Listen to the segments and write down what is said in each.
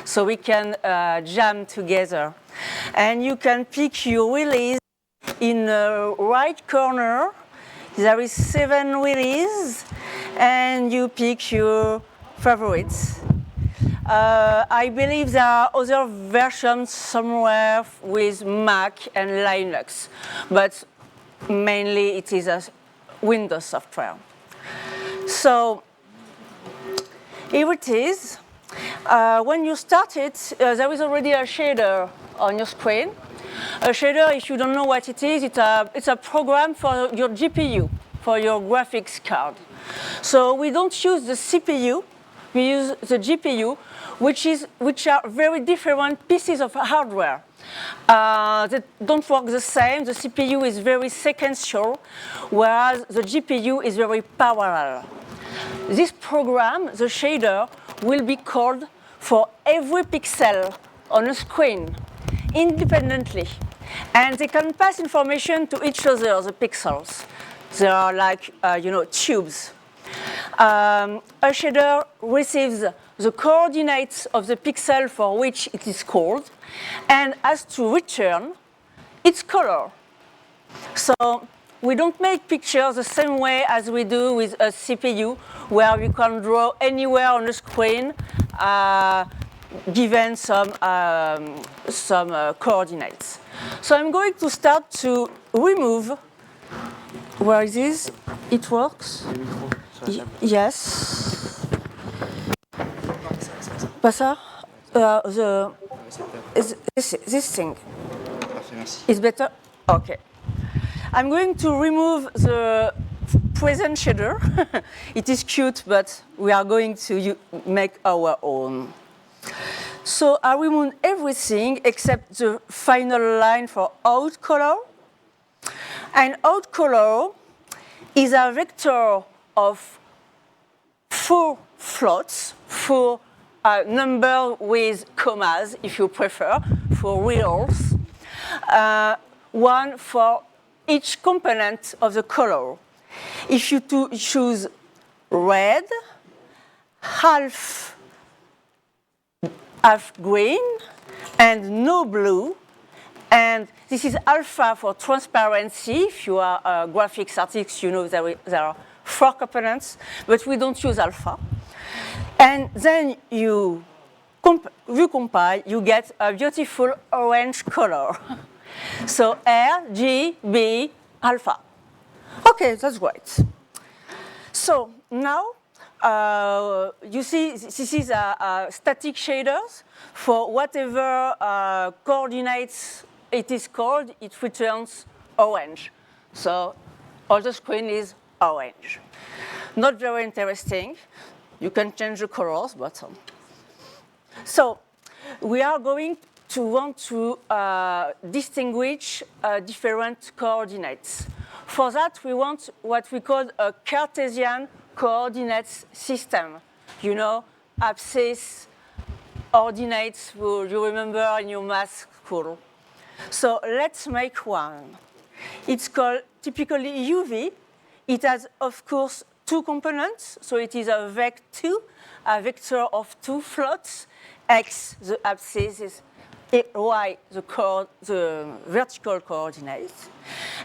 so we can jam together. And you can pick your wheelies in the right corner. There is 7 wheelies, and you pick your favorites. I believe there are other versions somewhere with Mac and Linux, but mainly it is a Windows software. So here it is. When you start it, there is already a shader on your screen. A shader, if you don't know what it is, it's a program for your GPU, for your graphics card. So we don't use the CPU, we use the GPU, which are very different pieces of hardware. They don't work the same. The CPU is very sequential, whereas the GPU is very parallel. This program, the shader, will be called for every pixel on a screen independently. And they can pass information to each other, the pixels. They are like, tubes. A shader receives the coordinates of the pixel for which it is called and has to return its color. So we don't make pictures the same way as we do with a CPU, where we can draw anywhere on the screen given some coordinates. So I'm going to start to remove. Where is this? It works? Yes. Pas ça? This thing. Is better? Okay. I'm going to remove the present shader. It is cute, but we are going to make our own. So I remove everything except the final line for out color. And out color is a vector of 4 floats, 4 number with commas, if you prefer, 4 reals, 1 for each component of the color. If you choose red, half green, and no blue, and this is alpha for transparency. If you are a graphics artist, you know there are 4 components, but we don't use alpha. And then you compile, you get a beautiful orange color. So R, G, B, alpha. Okay, that's great. So now you see this is a static shaders for whatever coordinates it is called, it returns orange. So all the screen is orange. Not very interesting. You can change the colors, but so we are going to want to distinguish different coordinates. For that, we want what we call a Cartesian coordinates system. You know, abscissa, ordinates, you remember in your math school. So let's make one. It's called typically UV. It has, of course, 2 components. So it is a vec2, a vector of 2 floats. X, the abscissa, Y, the vertical coordinates.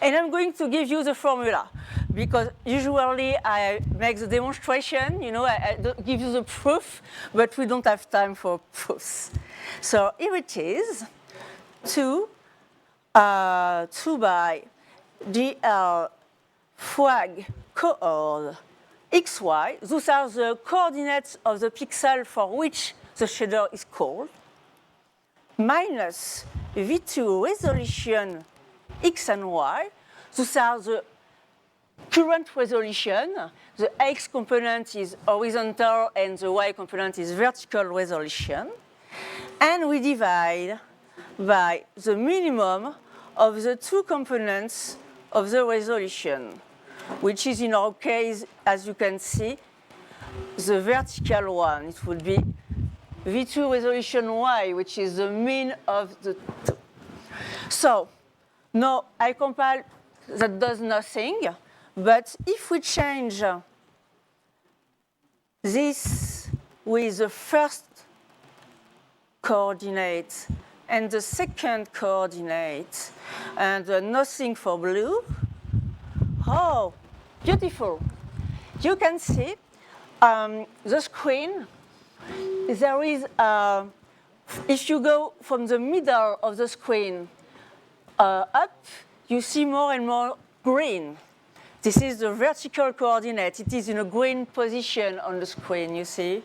And I'm going to give you the formula, because usually I make the demonstration, I give you the proof, but we don't have time for proofs. So here it is, 2 by GL flag coord XY. Those are the coordinates of the pixel for which the shader is called, minus V2 resolution X and Y. Those are the current resolution. The X component is horizontal and the Y component is vertical resolution. And we divide by the minimum of the 2 components of the resolution, which is in our case, as you can see, the vertical one. It would be V2 resolution Y, which is the mean of the 2. So now I compile, that does nothing, but if we change this with the first coordinate and the second coordinate, and nothing for blue. Oh, beautiful. You can see the screen. There is, if you go from the middle of the screen up, you see more and more green. This is the vertical coordinate. It is in a green position on the screen, you see?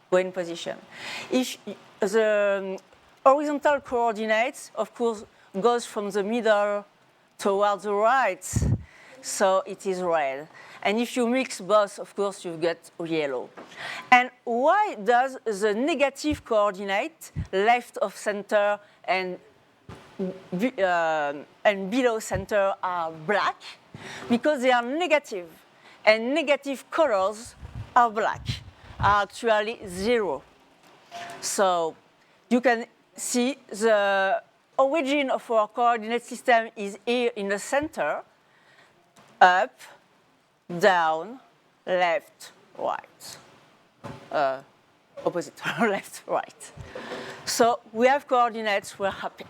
Green position. If the horizontal coordinates, of course, goes from the middle towards the right, so it is red. And if you mix both, of course, you get yellow. And why does the negative coordinate, left of center and below center, are black? Because they are negative, and negative colors are black, are actually 0. So you can see the origin of our coordinate system is here in the center, up, down, left, right. Opposite, left, right. So we have coordinates, we're happy.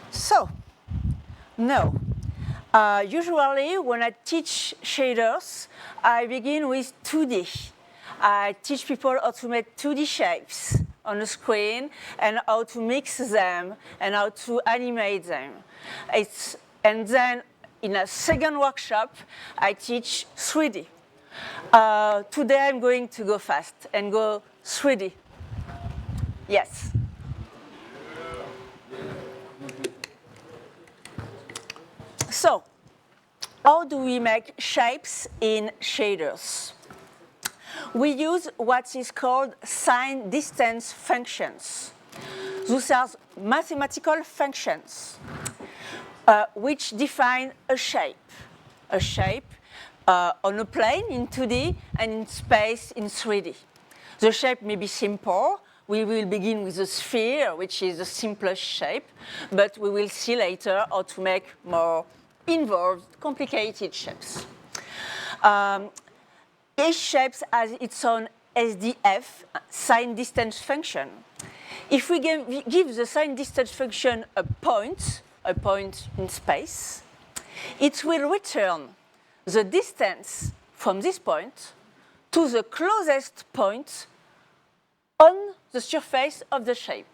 So, now, usually when I teach shaders, I begin with 2D. I teach people how to make 2D shapes on the screen and how to mix them and how to animate them. And then in a second workshop, I teach 3D. Today I'm going to go fast and go 3D. Yes? So, how do we make shapes in shaders? We use what is called sign distance functions. Those are mathematical functions which define a shape on a plane in 2D and in space in 3D. The shape may be simple. We will begin with a sphere, which is the simplest shape, but we will see later how to make more involved, complicated shapes. Each shape has its own SDF, sign distance function. If we give the sign distance function a point in space, it will return the distance from this point to the closest point on the surface of the shape.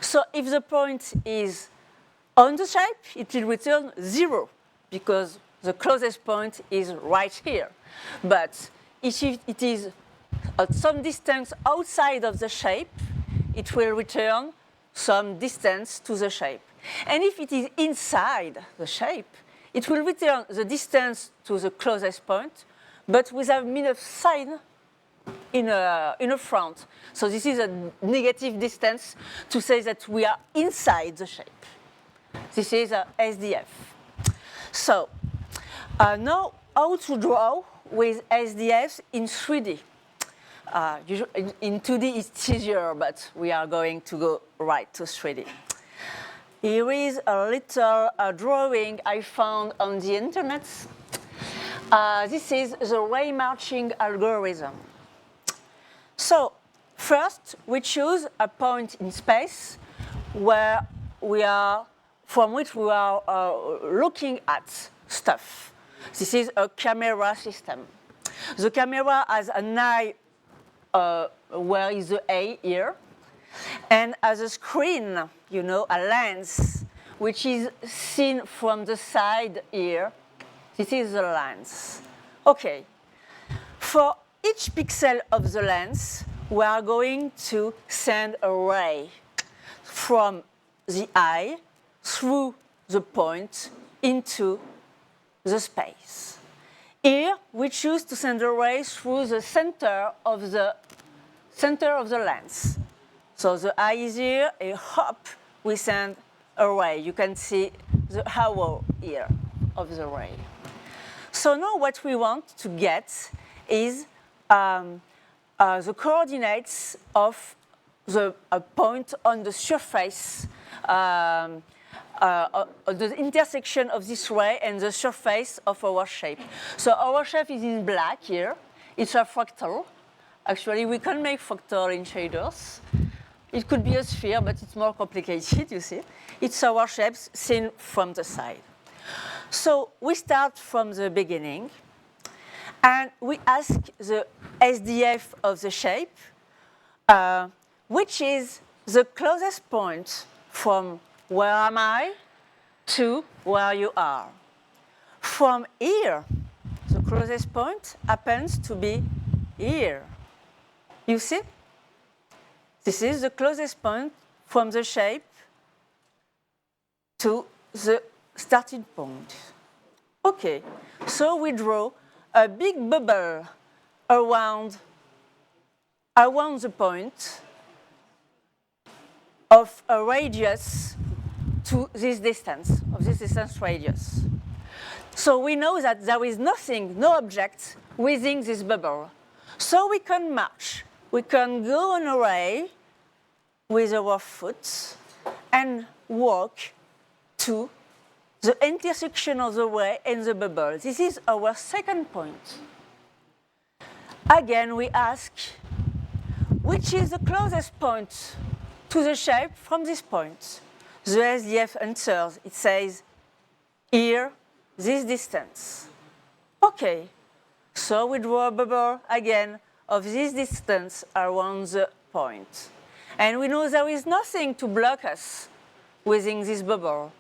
So if the point is on the shape, it will return 0 because the closest point is right here. But if it is at some distance outside of the shape, it will return some distance to the shape. And if it is inside the shape, it will return the distance to the closest point, but with a minus sign in a front. So this is a negative distance to say that we are inside the shape. This is a SDF. So now how to draw with SDFs in 3D. In 2D it's easier, but we are going to go right to 3D. Here is a little drawing I found on the internet. This is the ray marching algorithm. So first, we choose a point in space where from which we are looking at stuff. This is a camera system. The camera has an eye, where is the A here, and has a screen, a lens, which is seen from the side here. This is the lens. Okay. For each pixel of the lens, we are going to send a ray from the eye through the point into the space. Here, we choose to send a ray through the center of the lens. So the eye is here, and hop, we send a ray. You can see the arrow here of the ray. So now what we want to get is the coordinates of the point on the surface, the intersection of this ray and the surface of our shape. So our shape is in black here. It's a fractal. Actually, we can make fractal in shaders. It could be a sphere, but it's more complicated, you see. It's our shapes seen from the side. So we start from the beginning, and we ask the SDF of the shape, which is the closest point from where am I to where you are. From here, the closest point happens to be here. You see? This is the closest point from the shape to the starting point. Okay, so we draw a big bubble around the point of a radius to this distance, radius. So we know that there is nothing, no object within this bubble. So we can march. We can go on a ray with our foot and walk to the intersection of the ray and the bubble. This is our second point. Again, we ask, which is the closest point to the shape from this point? The SDF answers. It says, here, this distance. Okay, so we draw a bubble again of this distance around the point. And we know there is nothing to block us within this bubble.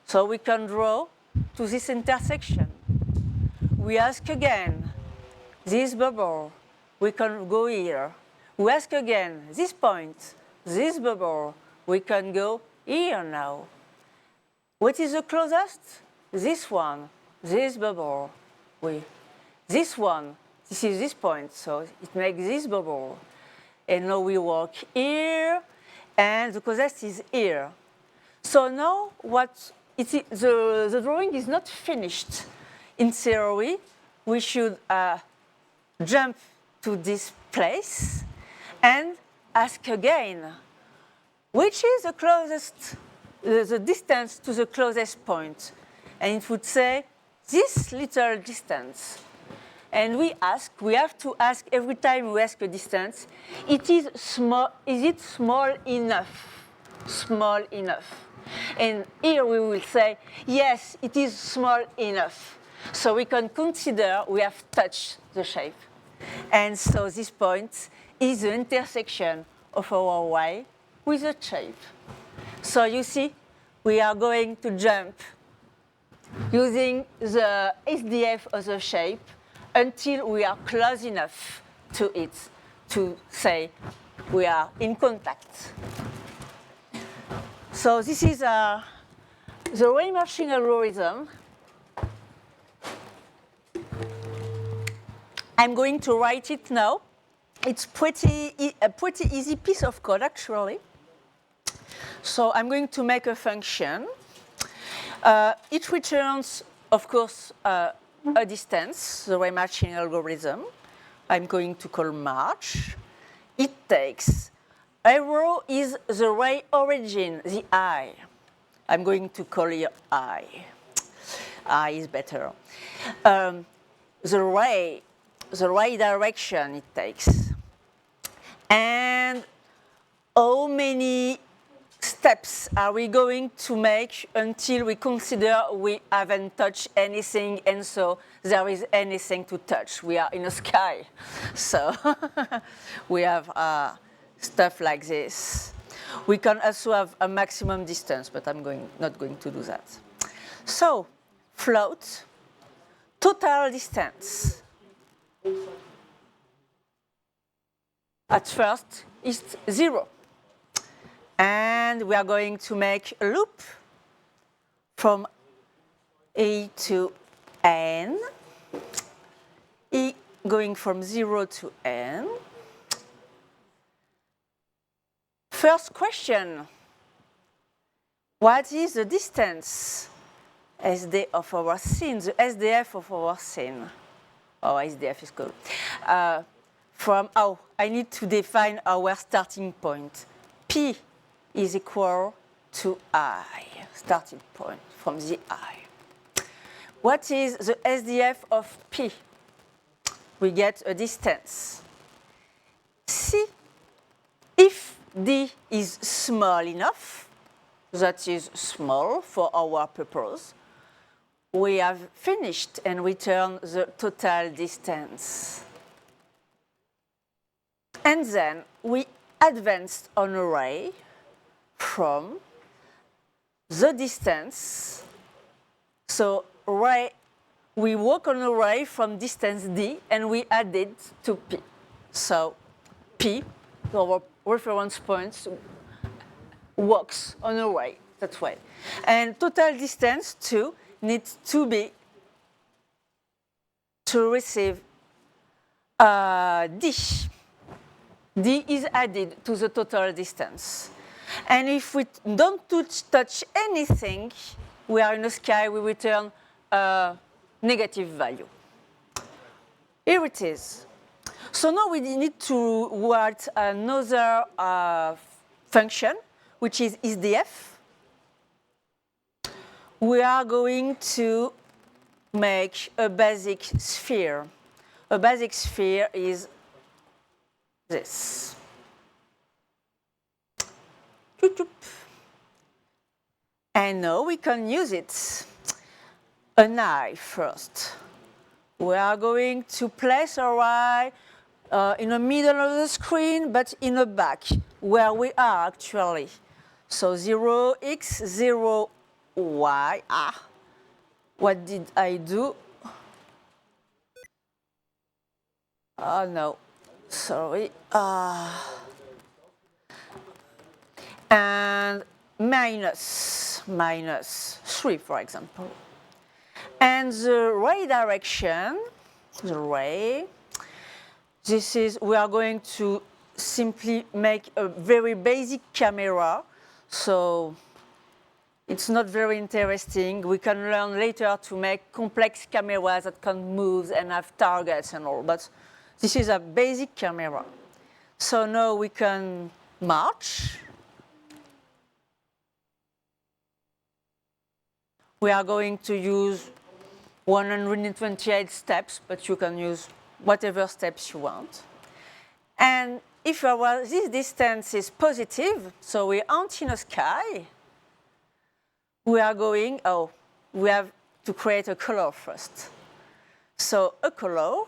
So we can draw to this intersection. We ask again, this bubble, we can go here. We ask again, this point, this bubble, we can go here now. What is the closest? This one, this bubble. This one, this is this point, so it makes this bubble. And now we walk here, and the closest is here. So now the drawing is not finished. In theory, we should jump to this place and ask again, which is the closest, the distance to the closest point? And it would say, this little distance. And we have to ask every time we ask a distance, is it small enough? Small enough. And here we will say, yes, it is small enough. So we can consider we have touched the shape. And so this point is the intersection of our Y with the shape. So you see, we are going to jump using the SDF of the shape until we are close enough to it to say we are in contact. So this is the ray-marching algorithm. I'm going to write it now. It's a pretty easy piece of code, actually. So I'm going to make a function. It returns, of course, a distance, the ray-marching algorithm. I'm going to call march. It takes, arrow is the ray origin, the I. I'm going to call here I. I is better. The ray direction it takes. And how many steps are we going to make until we consider we haven't touched anything and so there is anything to touch? We are in a sky. So we have stuff like this. We can also have a maximum distance, but I'm not going to do that. So float, total distance. At first, it's 0. And we are going to make a loop from A to N, E going from 0 to N. First question, what is the distance SD of our scene, the SDF of our scene? Oh, SDF is cool. I need to define our starting point. P is equal to I, starting point from the I. What is the SDF of P? We get a distance. see if D is small enough, that is small for our purpose, we have finished and return the total distance. And then we advanced an array from the distance. So array, we work on array from distance D and we add it to P. So P, our reference points, works on array that way. And total distance 2 needs to be to receive D. D is added to the total distance. And if we don't touch anything, we are in the sky, we return a negative value. Here it is. So now we need to write another function, which is isDF. We are going to make a basic sphere. A basic sphere is this. And now we can use it. An eye first. We are going to place our eye in the middle of the screen, but in the back, where we are actually. So 0x, 0y. What did I do? Oh no, sorry. And minus 3, for example. And the ray direction, this is, we are going to simply make a very basic camera. So it's not very interesting. We can learn later to make complex cameras that can move and have targets and all. But this is a basic camera. So now we can march. We are going to use 128 steps, but you can use whatever steps you want. And if this distance is positive, so we aren't in the sky, we are going, we have to create a color first. So a color,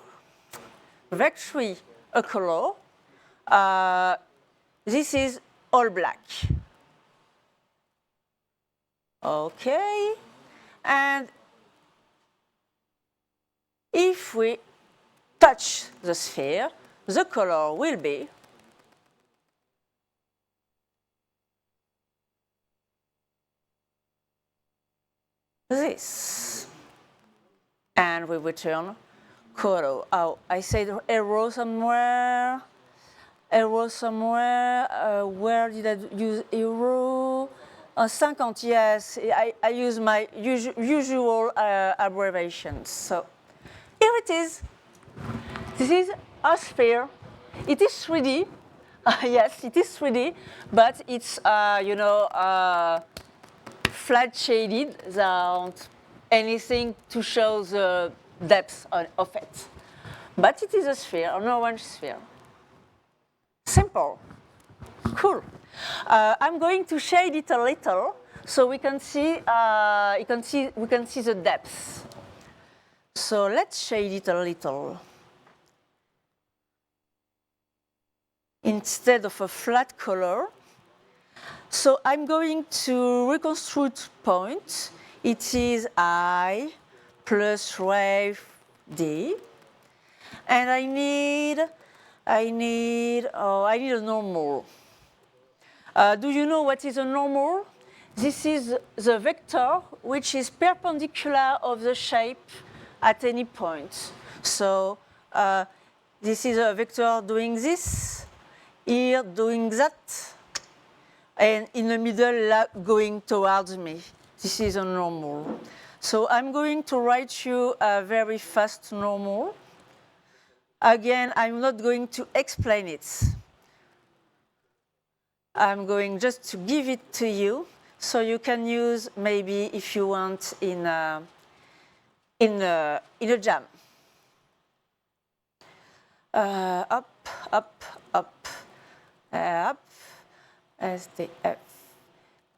vector, a color, this is all black. Okay. And if we touch the sphere, the color will be this. And we return color. Oh, I said arrow somewhere. Arrow somewhere. Where did I use arrow? 50, yes, I use my usual abbreviations. So here it is. This is a sphere. It is 3D. Yes, it is 3D, but it's, flat shaded. There aren't anything to show the depth of it. But it is a sphere, an orange sphere. Simple. Cool. I'm going to shade it a little so we can see, we can see the depth. So let's shade it a little. Instead of a flat color. So I'm going to reconstruct point. It is I plus ref D. And I need a normal. Do you know what is a normal? This is the vector which is perpendicular of the shape at any point. So this is a vector doing this, here doing that, and in the middle going towards me. This is a normal. So I'm going to write you a very fast normal. Again, I'm not going to explain it. I'm going just to give it to you, so you can use maybe if you want in a jam. Up, up, up. up, SDF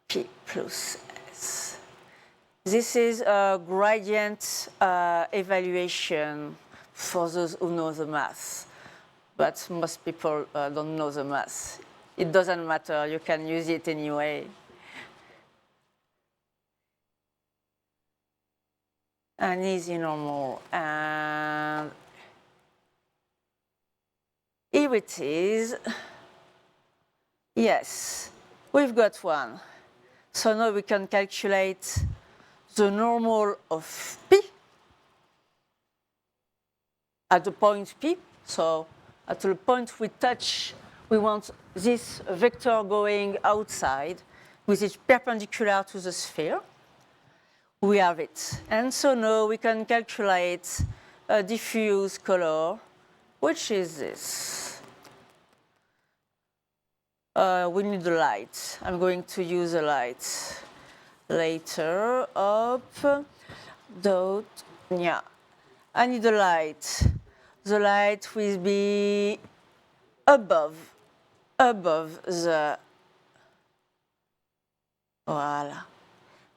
P plus S. This is a gradient evaluation for those who know the math, but most people don't know the math. It doesn't matter, you can use it anyway. An easy normal, and here it is. Yes, we've got one. So now we can calculate the normal of P at the point P. So at the point we touch, we want this vector going outside, which is perpendicular to the sphere. We have it. And so now we can calculate a diffuse color, which is this. We need the light. I'm going to use a light later. Up, dot, yeah. I need a light. The light will be above the, voila.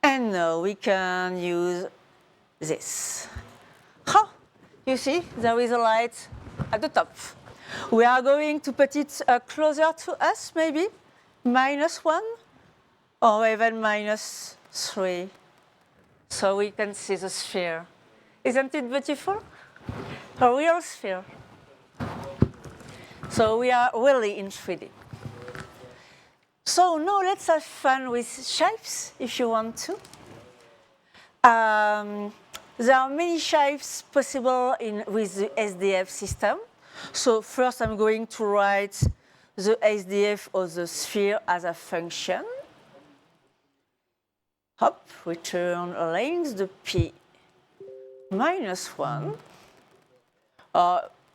And now we can use this. Oh, you see, there is a light at the top. We are going to put it closer to us, maybe, -1, or even -3, so we can see the sphere. Isn't it beautiful? A real sphere. So we are really in 3D. So now let's have fun with shapes, if you want to. There are many shapes possible with the SDF system. So first I'm going to write the SDF of the sphere as a function. Hop, return length, the P -1.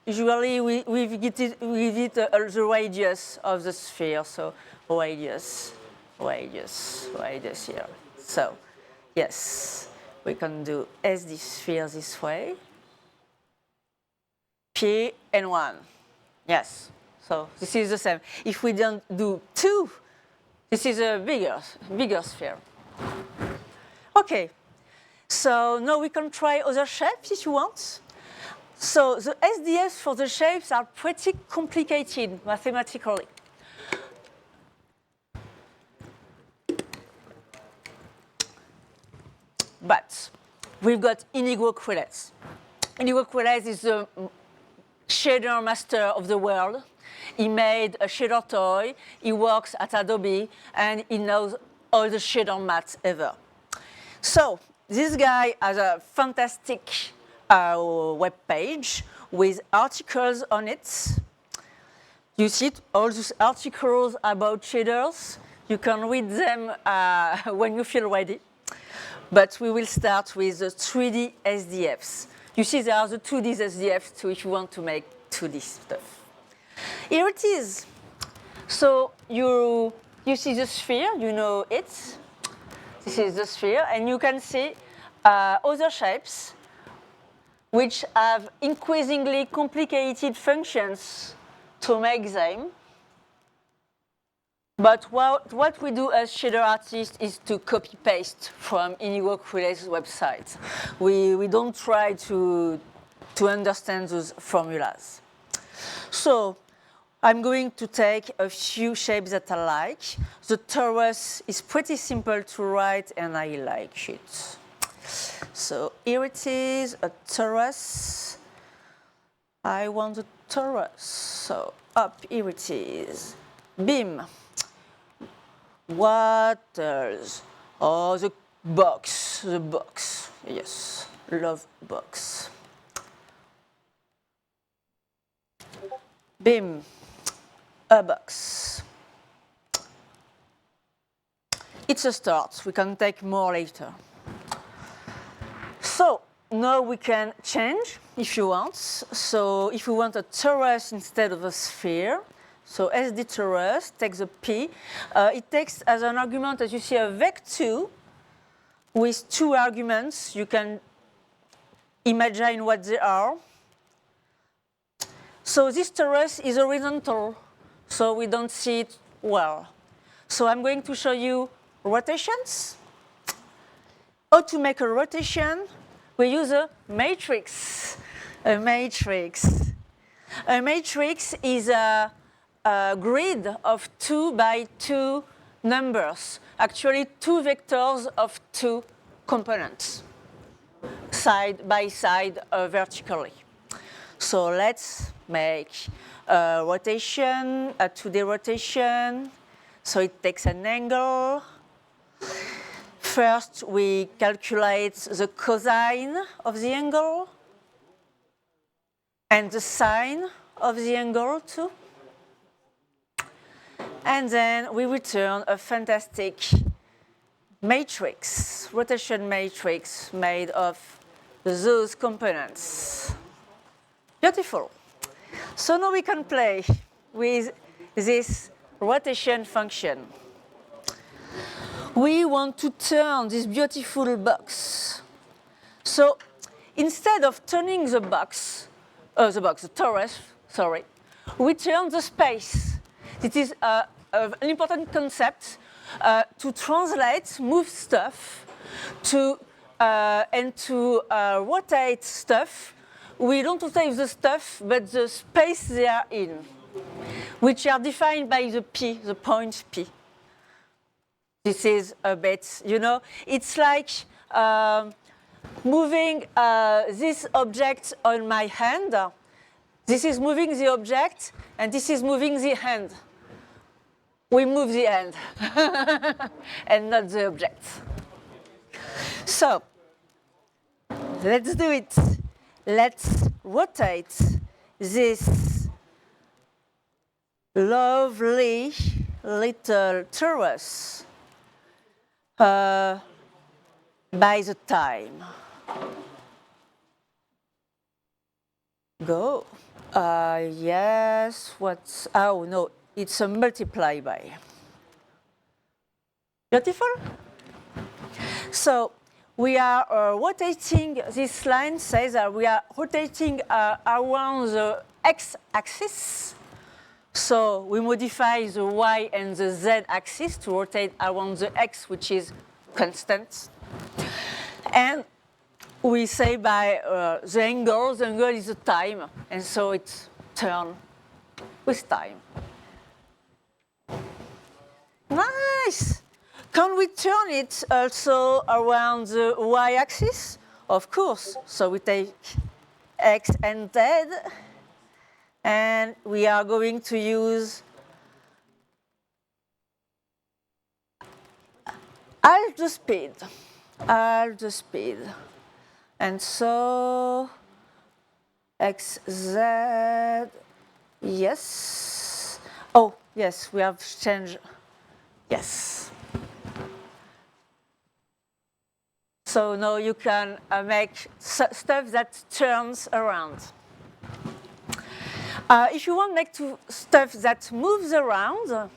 Usually we give it the radius of the sphere, so radius here. So yes, we can do SD sphere this way. P and 1, yes. So this is the same. If we don't do 2, this is a bigger sphere. Okay, so now we can try other shapes if you want. So the SDFs for the shapes are pretty complicated mathematically. But we've got Inigo Quilez. Inigo Quilez is the shader master of the world. He made a shader toy, he works at Adobe, and he knows all the shader maths ever. So this guy has a fantastic web page with articles on it. You see all those articles about shaders. You can read them when you feel ready. But we will start with the 3D SDFs. You see there are the 2D SDFs too if you want to make 2D stuff. Here it is. So you see the sphere, you know it. This is the sphere, and you can see other shapes which have increasingly complicated functions to make them. But what we do as shader artists is to copy-paste from Inigo Quilez's website. We don't try to understand those formulas. So I'm going to take a few shapes that I like. The torus is pretty simple to write, and I like it. So here it is, a torus. I want a torus. So up, here it is. Beam. Waters. Oh, the box. Yes, love box. Beam. A box. It's a start. We can take more later. So now we can change if you want. So if we want a torus instead of a sphere, so SD torus takes a P. It takes as an argument, as you see, a vec2 with 2 arguments. You can imagine what they are. So this torus is horizontal so we don't see it well. So I'm going to show you rotations. How to make a rotation? We use a matrix. A matrix. A matrix is a grid of 2 by 2 numbers, actually 2 vectors of 2 components, side by side vertically. So let's make a rotation, a 2D rotation. So it takes an angle. First, we calculate the cosine of the angle and the sine of the angle too. And then we return a fantastic matrix, rotation matrix made of those components. Beautiful. So now we can play with this rotation function. We want to turn this beautiful box. So instead of turning the torus, sorry, we turn the space. This is an important concept to translate, move stuff, and to rotate stuff. We don't rotate the stuff, but the space they are in, which are defined by the P, the point P. This is a bit, it's like moving this object on my hand. This is moving the object, and this is moving the hand. We move the hand, and not the object. So, let's do it. Let's rotate this lovely little torus by the time. Go. Yes, oh no, it's a multiply by. Beautiful? So we are rotating, this line says that we are rotating around the x-axis. So we modify the y and the z-axis to rotate around the x, which is constant. And we say by the angle is the time, and so it's turn with time. Nice! Can we turn it also around the y-axis? Of course. So we take x and z, and we are going to use half the speed. And so x, z, yes. Oh, yes, we have changed, yes. So now you can make stuff that turns around. If you want to make stuff that moves around,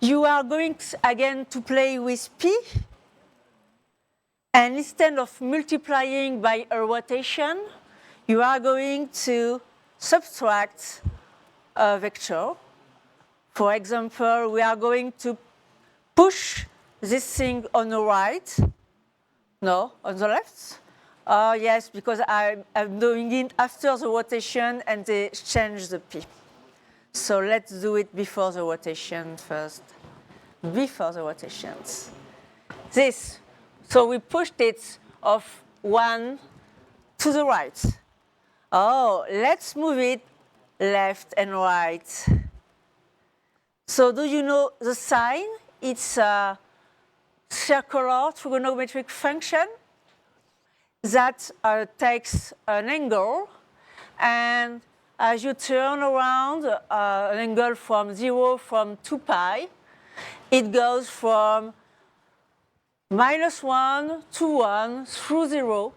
you are going again to play with P. And instead of multiplying by a rotation, you are going to subtract a vector. For example, we are going to push this thing on the right. No, on the left? Yes, because I'm doing it after the rotation and they change the P. So let's do it before the rotation first. Before the rotations. This. So we pushed it off 1 to the right. Oh, let's move it left and right. So do you know the sign? It's a circular trigonometric function that takes an angle, and as you turn around an angle from 0 from 2 pi, it goes from -1 to 1 through 0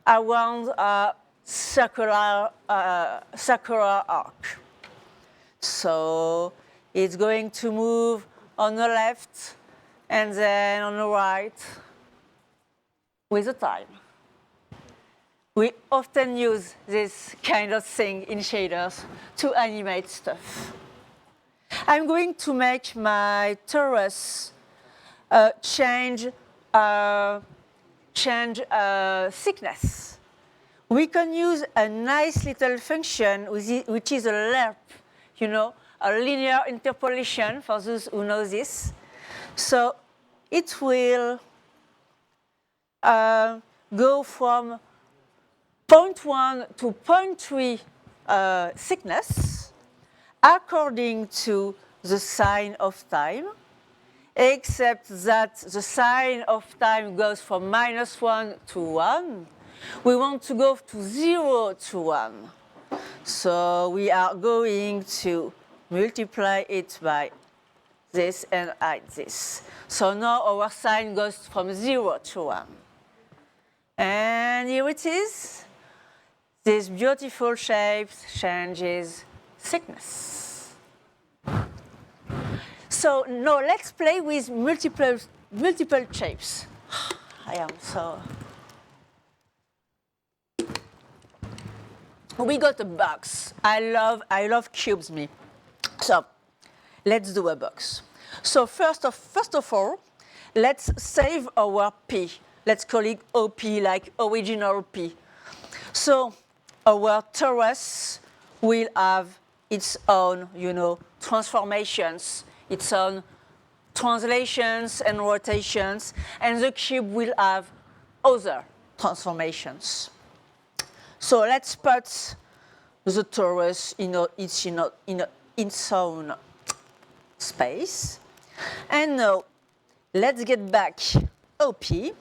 around a circular arc. So it's going to move on the left and then on the right with the time. We often use this kind of thing in shaders to animate stuff. I'm going to make my torus change thickness. We can use a nice little function which is a LERP, you know, a linear interpolation for those who know this. So it will go from 0.1 to 0.3 thickness according to the sign of time, except that the sign of time goes from -1 to 1. We want to go to 0 to 1. So we are going to multiply it by this and add this. So now our sign goes from 0 to 1. And here it is. This beautiful shape changes thickness. So now let's play with multiple shapes. I am so... We got a box. I love cubes, me. So let's do a box. So first of all, let's save our P. Let's call it OP, like original P. So our torus will have its own, you know, transformations, its own translations and rotations, and the cube will have other transformations. So let's put the torus in its own space. And now let's get back OP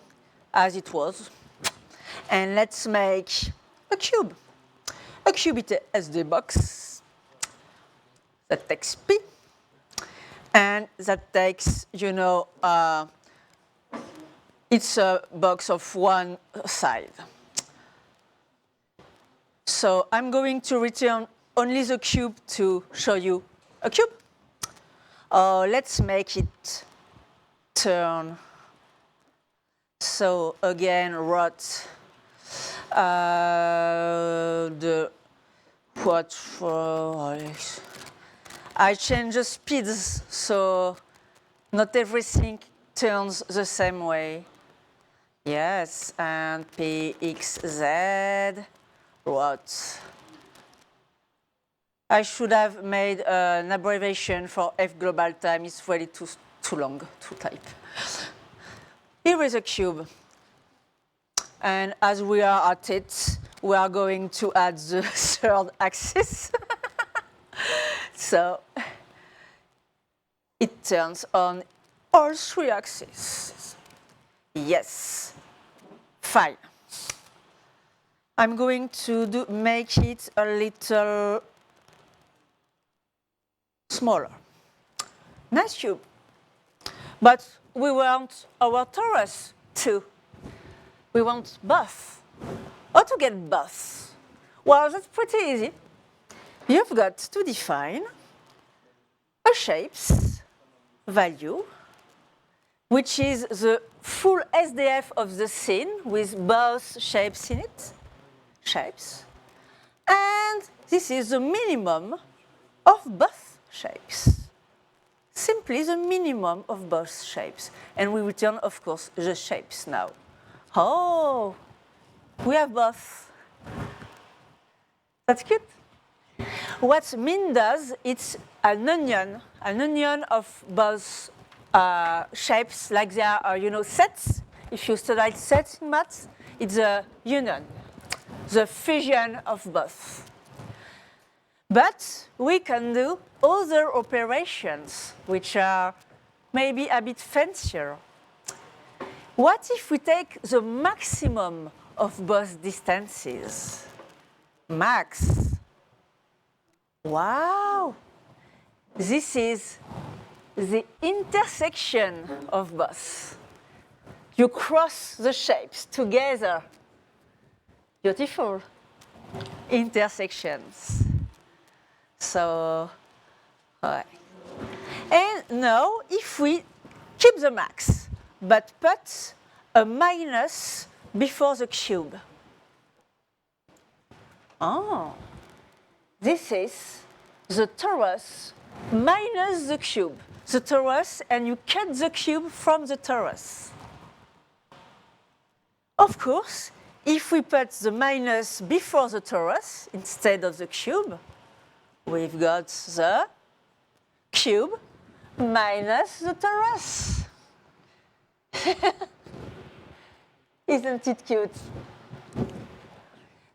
as it was, and let's make a cube. A cube is a SD box that takes P, and that takes, you know, it's a box of one side. So I'm going to return only the cube to show you a cube. Let's make it turn. So again, write I change the speeds, so not everything turns the same way. Yes, and PXZ. What? I should have made an abbreviation for F global time. It's really too long to type. Here is a cube. And as we are at it, we are going to add the third axis. So it turns on all three axes. Yes. Fine. I'm going to make it a little smaller. Nice cube. But we want our torus too. We want both. How to get both? Well, that's pretty easy. You've got to define a shapes value, which is the full SDF of the scene with both shapes in it. Shapes, and this is the minimum of both shapes. Simply the minimum of both shapes. And we return, of course, the shapes now. Oh, we have both. That's cute. What min does, it's an onion of both shapes, like there are, you know, sets. If you study sets in maths, it's a union. The fusion of both. But we can do other operations which are maybe a bit fancier. What if we take the maximum of both distances? Max. Wow! This is the intersection of both. You cross the shapes together. Beautiful intersections. So, right. And now, if we keep the max, but put a minus before the cube. Oh, this is the torus minus the cube, the torus, and you cut the cube from the torus. Of course, if we put the minus before the torus instead of the cube, we've got the cube minus the torus. Isn't it cute?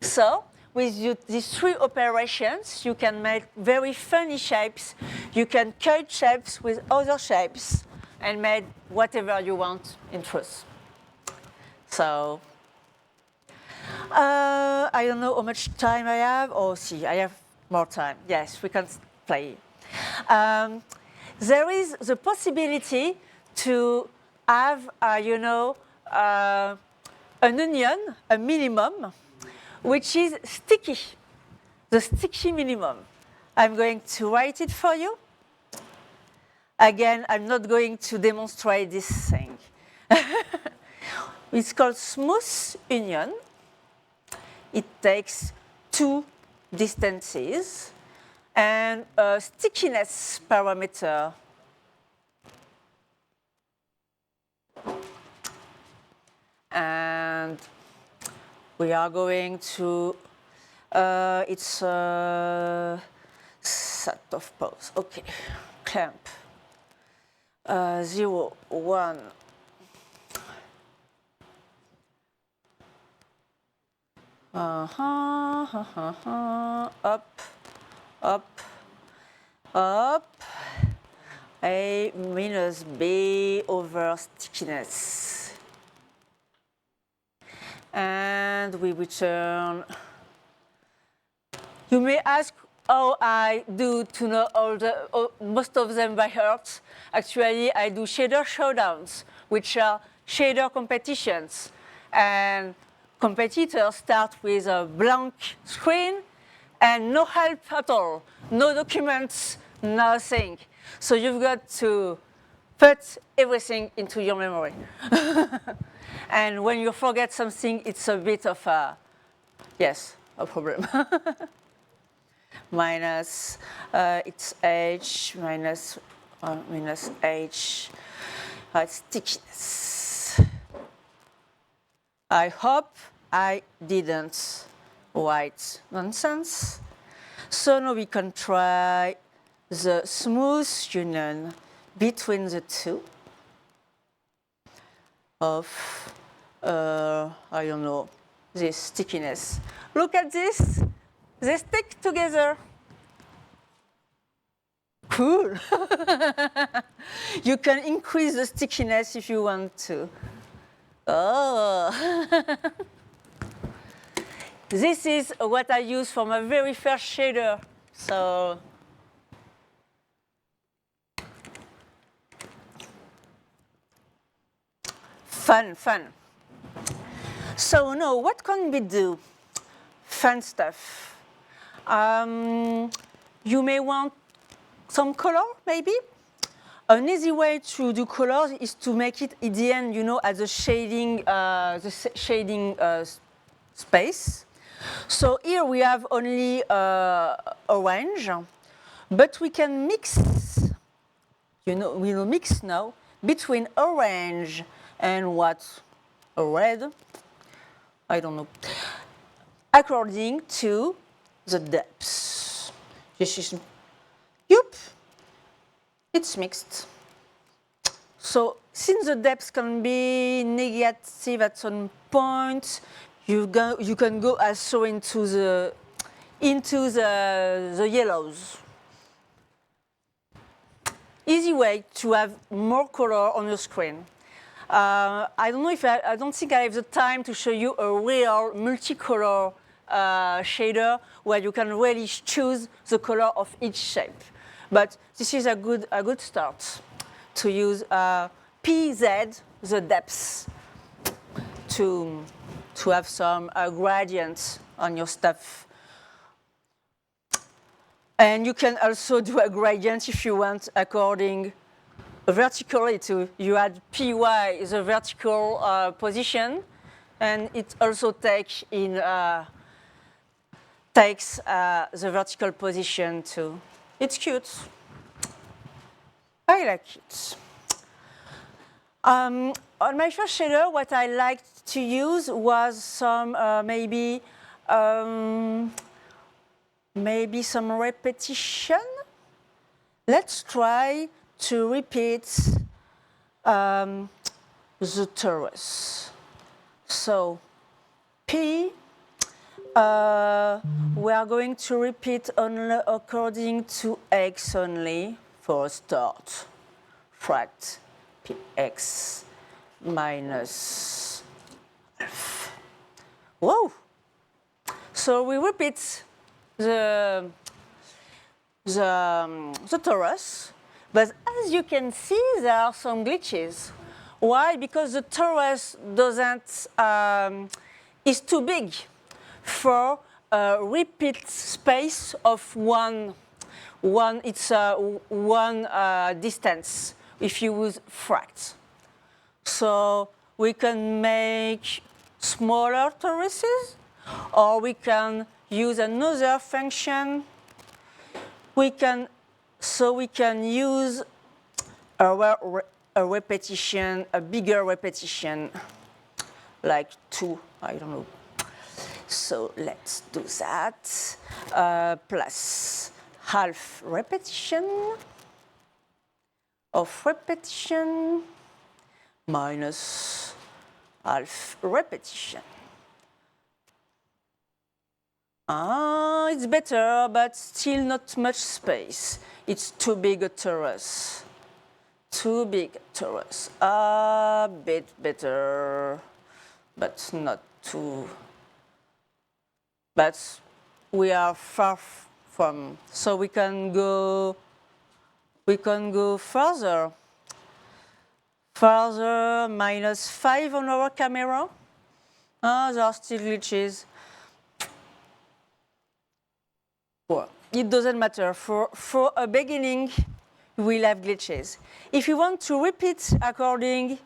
So, with these three operations, you can make very funny shapes. You can cut shapes with other shapes and make whatever you want in truth. So, I don't know how much time I have. Oh, see, I have more time. Yes, we can play. There is the possibility to have, an onion, a minimum, which is sticky, the sticky minimum. I'm going to write it for you. Again, I'm not going to demonstrate this thing. It's called smooth union. It takes two distances and a stickiness parameter. And we are going to, it's a set of pose. Okay, clamp. 0, 1. Up, up, up. A minus B over stickiness. And we return. You may ask how I do to know most of them by heart. Actually, I do shader showdowns, which are shader competitions. And competitors start with a blank screen and no help at all, no documents, nothing. So you've got to put everything into your memory. And when you forget something, it's a bit of a, yes, a problem. Minus, it's H, minus H, stickiness. I hope I didn't write nonsense. So now we can try the smooth union between the two of, I don't know, this stickiness. Look at this. They stick together. Cool. You can increase the stickiness if you want to. Oh. This is what I use for my very first shader. So fun. So now, what can we do? Fun stuff. You may want some color, maybe. An easy way to do colors is to make it at the end, at the shading space. So here we have only orange, but we can mix. We will mix now between orange and what? A red? I don't know. According to the depths. This is, it's mixed. So since the depths can be negative at some point, you can go also into the yellows. Easy way to have more color on your screen. I don't know if I don't think I have the time to show you a real multicolor shader where you can really choose the color of each shape. But this is a good start to use PZ, the depths, to have some gradients on your stuff. And you can also do a gradient if you want according vertically to, you add PY is a vertical position, and it also takes the vertical position too. It's cute. I like it. On my first shader, what I liked to use was some maybe some repetition. Let's try to repeat the torus. So P, we are going to repeat only according to X only for a start. Fract Px minus F. Whoa! So we repeat the torus, but as you can see, there are some glitches. Why? Because the torus is too big for a repeat space of one distance if you use fract. So we can make smaller toruses, or we can use another function. We can use a repetition, a bigger repetition, like 2, I don't know. So let's do that, plus half repetition of repetition minus half repetition. It's better, but still not much space. It's too big a torus. Too big a torus. A bit better, but not too. But we are far from, so we can go further. Further, -5 on our camera. There are still glitches. Well, it doesn't matter. For a beginning, we'll have glitches. If you want to repeat according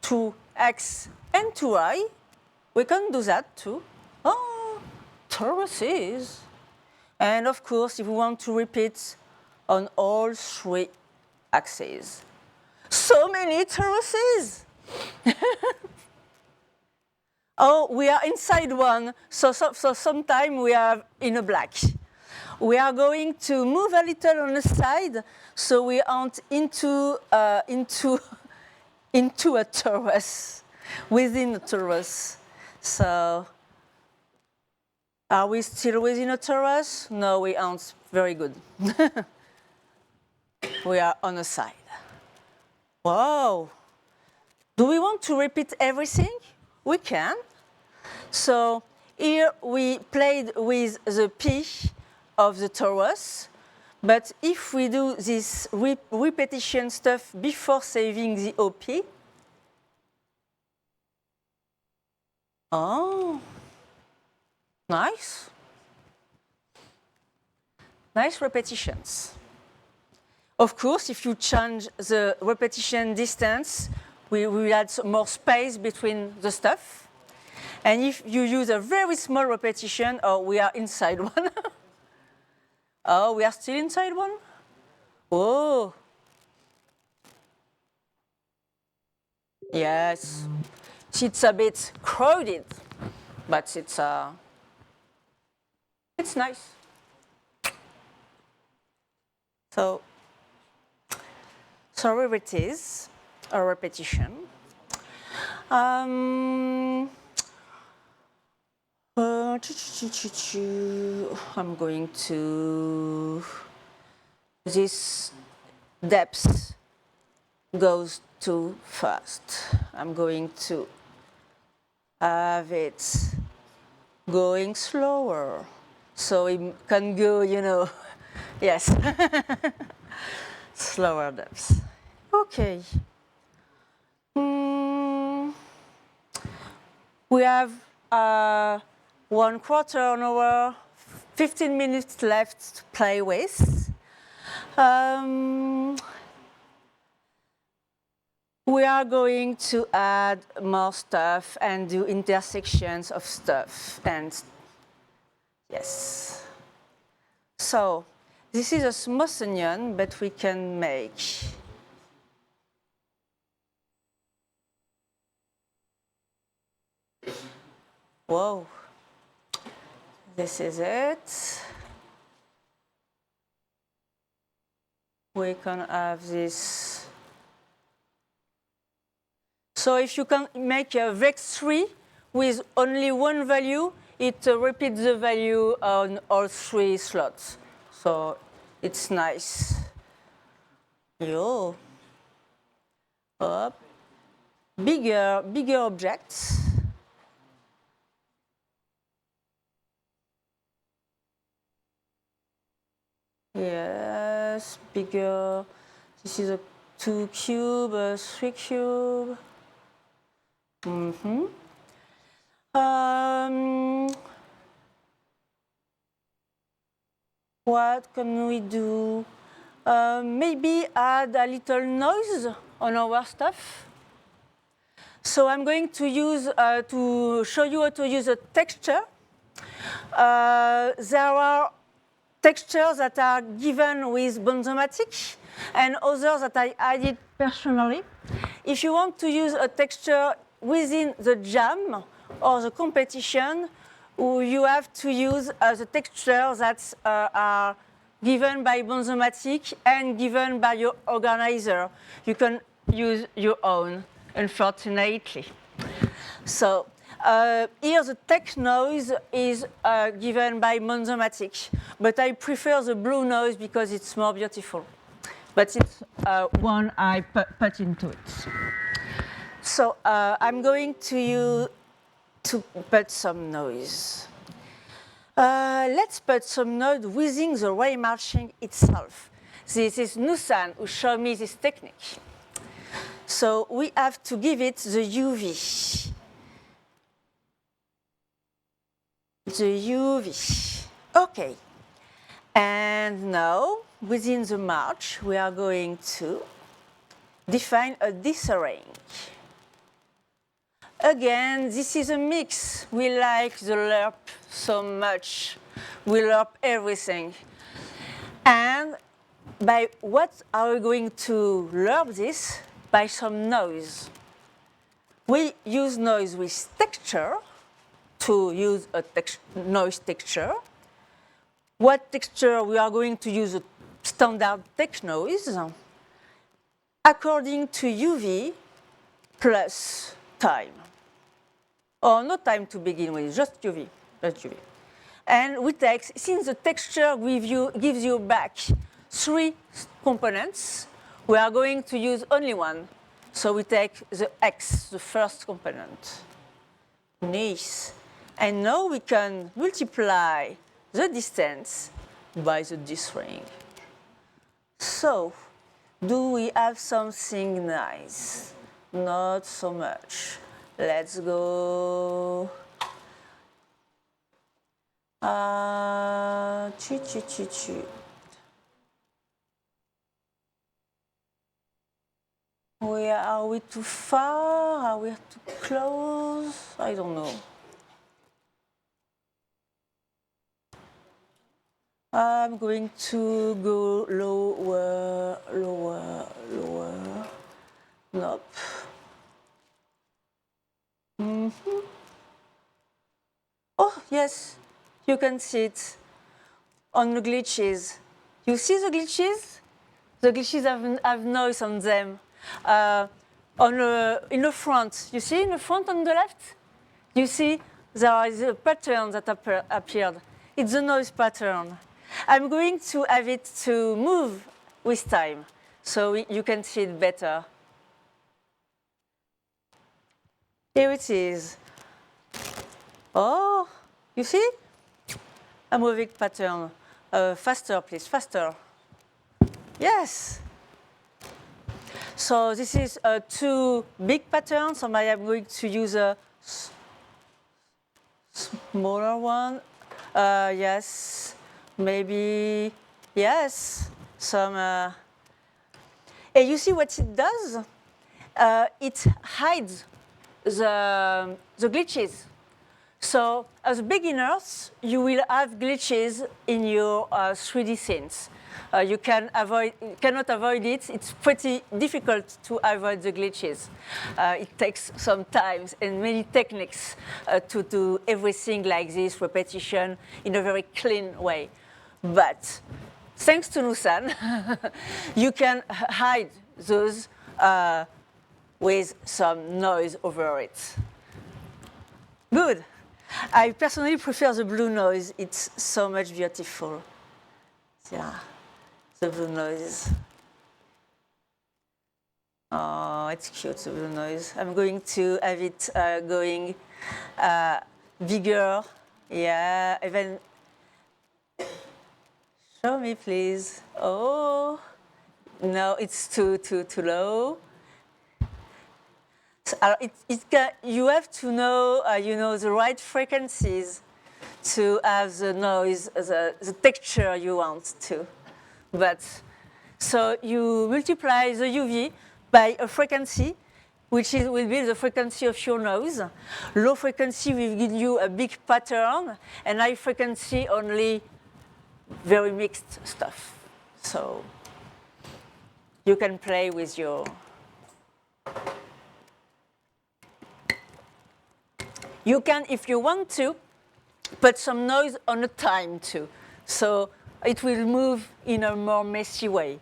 to X and to Y, we can do that too. Oh, toruses. And of course, if we want to repeat on all 3 axes. So many toruses! Oh, we are inside one, so sometime we are in a black. We are going to move a little on the side, so we aren't into a torus, within a torus. So, are we still within a torus? No, we aren't. Very good. We are on the side. Wow. Do we want to repeat everything? We can. So here we played with the P of the torus, but if we do this repetition stuff before saving the OP, oh, nice. Nice repetitions. Of course, if you change the repetition distance, we will add some more space between the stuff. And if you use a very small repetition, oh, we are inside one. Oh, we are still inside one? Oh. Yes. It's a bit crowded, but it's nice. So here it is, a repetition. I'm going to, this depth goes too fast. I'm going to have it going slower, so it can go, yes, slower depths. Okay. We have 1/4 hour, 15 minutes left to play with. We are going to add more stuff and do intersections of stuff. And yes. So this is a smooth onion, but we can make Whoa. This is it. We can have this. So if you can make a vex 3 with only one value, it repeats the value on all 3 slots. So it's nice. Yo. Up. Bigger objects. Yes, bigger. This is a 2 cube, a 3 cube. What can we do? Maybe add a little noise on our stuff. So I'm going to use to show you how to use a texture. There are textures that are given with Bonzomatic and others that I added personally. If you want to use a texture within the jam or the competition, you have to use the textures that are given by Bonzomatic and given by your organizer. You can use your own, unfortunately. So here the text noise is given by Bonzomatic, but I prefer the blue noise because it's more beautiful. But it's one I put into it. So I'm going to put some noise. Let's put some noise within the ray marching itself. This is Nusan who showed me this technique. So we have to give it the UV. The UV. Okay. And now, within the march, we are going to define a disarray. Again, this is a mix. We like the lerp so much. We lerp everything. And by what are we going to lerp this? By some noise. We use noise with texture to use a noise texture. What texture? We are going to use a standard text noise according to UV plus time. Or no time to begin with, just UV. And we take, since the texture gives you back 3 components, we are going to use only one. So we take the X, the first component. Nice. And now we can multiply the distance by the disring. So, do we have something nice? Not so much. Let's go. Are we too far? Are we too close? I don't know. I'm going to go lower, lower, lower. Nope. Oh, yes, you can see it on the glitches. You see the glitches? The glitches have noise on them. In the front, you see in the front on the left? You see there is a pattern that appeared. It's a noise pattern. I'm going to have it to move with time, so you can see it better. Here it is. Oh, you see? A moving pattern. Faster, please, faster. Yes. So this is 2 big patterns, so I am going to use a smaller one. Yes. Maybe, yes, some. And you see what it does? It hides the glitches. So as beginners, you will have glitches in your 3D scenes. You cannot avoid it. It's pretty difficult to avoid the glitches. It takes some time and many techniques to do everything like this, repetition, in a very clean way. But thanks to Nusan, you can hide those with some noise over it. Good. I personally prefer the blue noise. It's so much beautiful. Yeah, the blue noise. Oh, it's cute, the blue noise. I'm going to have it going bigger. Yeah, even. Show me, please. Oh, no, it's too low. So, you have to know, the right frequencies to have the noise, the texture you want to. But so you multiply the UV by a frequency, which will be the frequency of your nose. Low frequency will give you a big pattern, and high frequency only very mixed stuff. So you can play with your. You can, if you want to, put some noise on a time too. So it will move in a more messy way.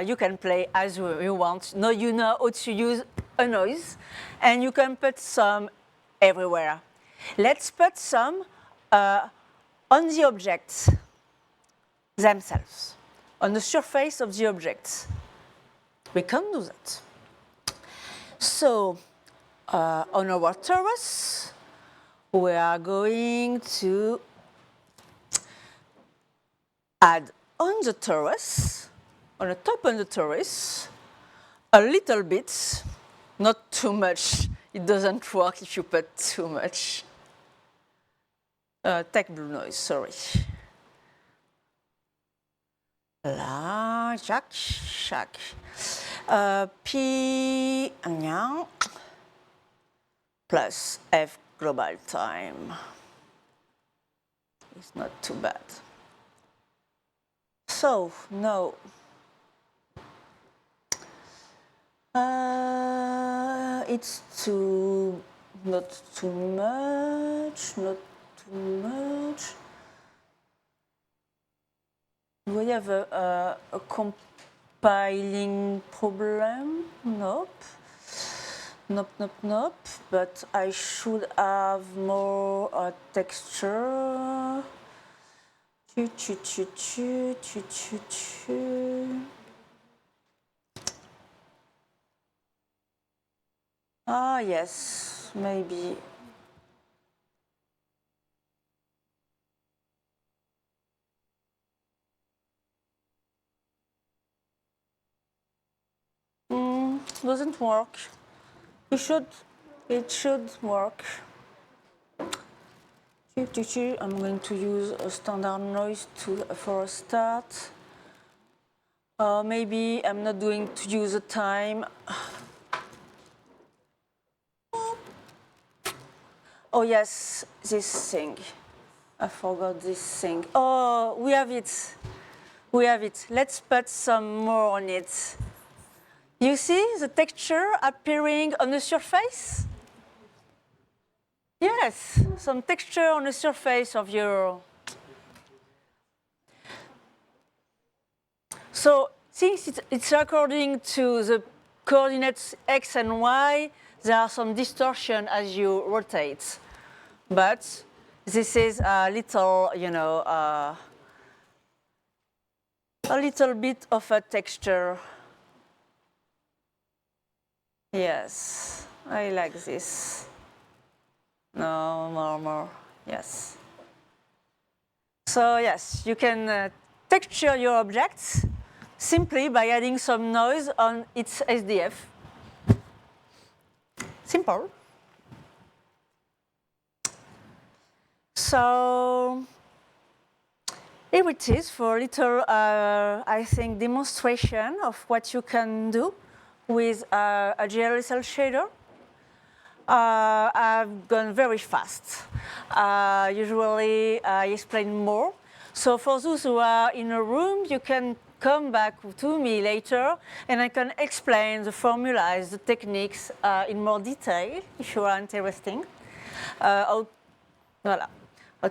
You can play as you want. Now you know how to use a noise, and you can put some everywhere. Let's put some on the objects themselves, on the surface of the objects. We can do that. So on our torus, we are going to add on the torus, on the top of the torus, a little bit, not too much. It doesn't work if you put too much. Take blue noise, sorry. La, Jack, Jack. P plus F global time. It's not too bad. So now it's not too much, not too much. Do I have a compiling problem? Nope. Nope. But I should have more texture. Ah, yes, maybe. Doesn't work. It should work. I'm going to use a standard noise for a start. Maybe I'm not going to use a time. Oh yes, this thing. I forgot this thing. Oh, we have it. Let's put some more on it. You see the texture appearing on the surface? Yes, some texture on the surface of your. So since it's according to the coordinates x and y, there are some distortion as you rotate. But this is a little, a little bit of a texture. Yes, I like this. No, more. Yes. So yes, you can texture your objects simply by adding some noise on its SDF. Simple. So here it is for a little, I think, demonstration of what you can do with a GLSL shader. I've gone very fast. Usually I explain more, So for those who are in a room, you can come back to me later and I can explain the formulas, the techniques in more detail if you are interested. How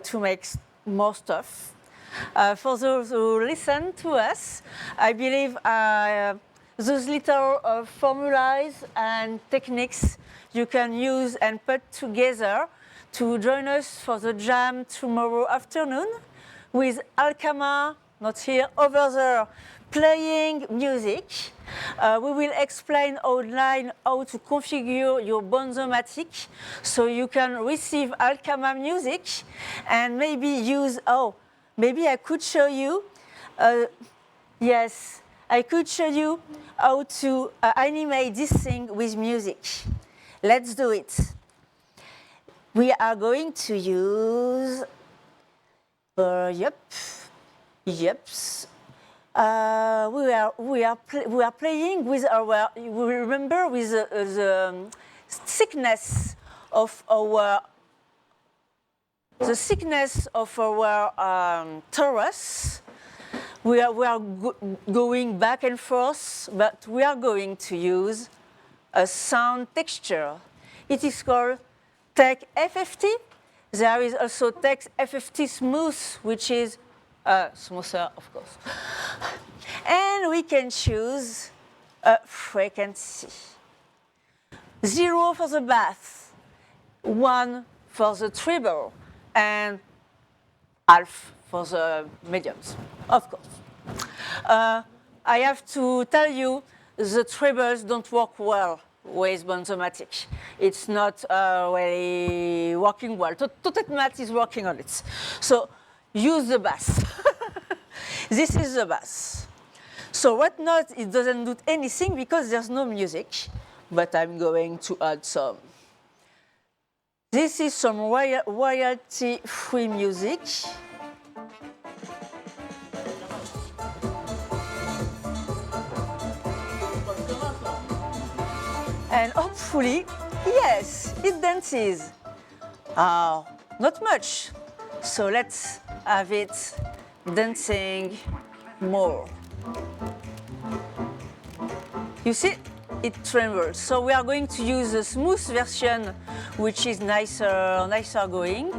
to make more stuff. For those who listen to us, I believe those little formulas and techniques you can use and put together to join us for the jam tomorrow afternoon with Alkama, not here, over there, playing music. We will explain online how to configure your Bonzomatic so you can receive Alkama music and maybe use, maybe I could show you, yes, I could show you how to animate this thing with music. Let's do it. We are going to use, we are playing with our, you remember, with the thickness of our, torus. We are going back and forth, but we are going to use a sound texture. It is called Tech FFT. There is also Tech FFT Smooth, which is smoother, of course. And we can choose a frequency. 0 for the bass, 1 for the treble, and half for the mediums, of course. I have to tell you, the trebles don't work well with Bonzomatic. It's not really working well. Totetmat is working on it. So use the bass. This is the bass. So what note, it doesn't do anything because there's no music, but I'm going to add some. This is some royalty-free music. And hopefully, yes, it dances. Not much. So let's have it dancing more. You see, it trembles. So we are going to use a smooth version, which is nicer going.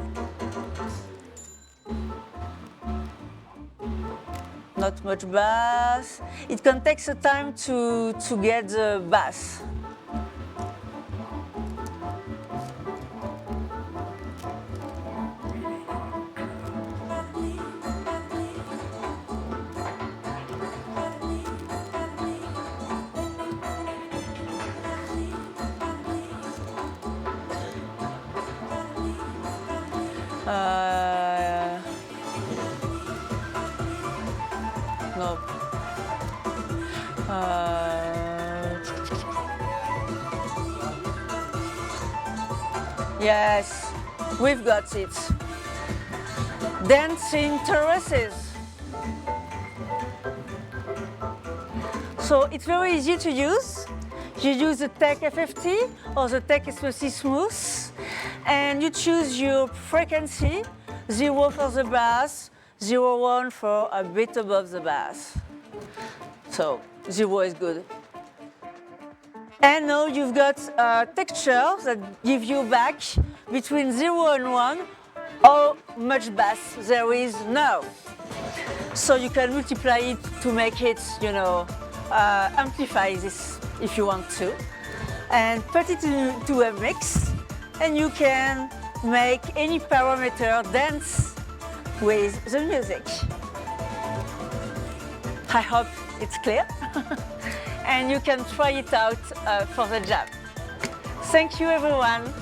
Not much bass. It can take some time to get the bass. No. Yes, we've got it. Dancing terraces. So it's very easy to use. You use the Tech FFT or the Tech SPC Smooth, and you choose your frequency, 0 for the bass, 0.1 for a bit above the bass. So 0 is good. And now you've got textures that give you back between 0 and 1 how much bass there is now. So you can multiply it to make it, amplify this if you want to. And put it into a mix, and you can make any parameter dance with the music. I hope it's clear. And you can try it out for the jam. Thank you, everyone.